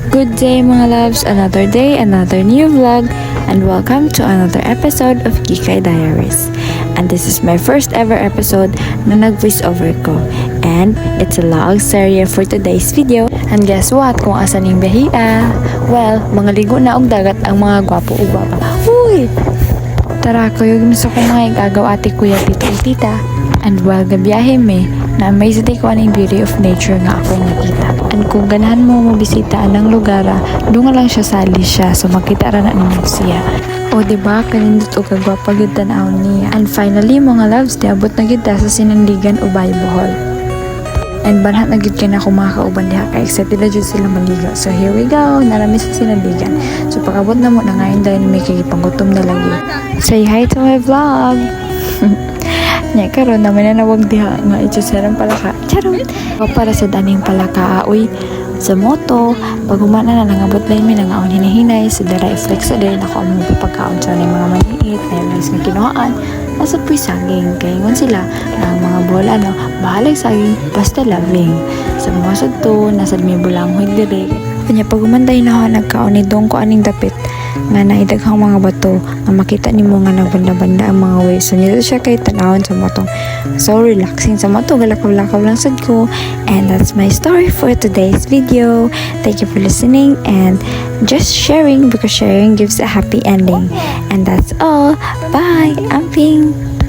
Good day mga loves, another day, another new vlog, and welcome to another episode of Kikay Diaries. And this is my first ever episode na nag-voice over ko. And it's a log series for today's video. And guess what? Kung asan yung bahia? Well, mga ligo na og dagat ang mga gwapo o gwapa. Uy! Tara ko yung gusto ko mga igagaw ate kuya tito o tita. And while gabiyahe me, na-amaze ko ang beauty of nature nga ako nakita. And kung ganahan mo mabisita ang lugar, doon nga lang siya sali siya, so makita ra na ninyo siya. O diba, kanindot o kagwapa gid tan-awon niya. And finally mga loves, diabot na gid ta sa Sinandigan o Bohol. And banhat na gid kay na ako mga kauban diha kay excited na jud sila maligo. So here we go, narami sa Sinandigan. So pagabot na mo na ngayon dahil may kagipanggutom na lagi. Say hi to my vlog! Nya karon naman na nawag diha nga itsusarang palaka. Charot. O para sa daning palaka uy sa moto pag humana na nangabot lang mi nangaon hinahinay sa dara flex sa din ako ang pagkaon sa mga maliit na nice nga kinuhaan nasa puy saging kay ngon sila ang mga bola no bahalag saging basta labing sa mga sudto nasa mi bulanghoy dire kanya pag humanday na ako nagkaon ni dong ko aning dapit nga naidaghang mga bato nga makita nimo nga nagbanda-banda ang mga waves. So nito siya kay tanawon sa motong. So relaxing sa moto, galakaw-lakaw lang sad ko. And that's my story for today's video. Thank you for listening and just sharing because sharing gives a happy ending. And that's all. Bye. Amping.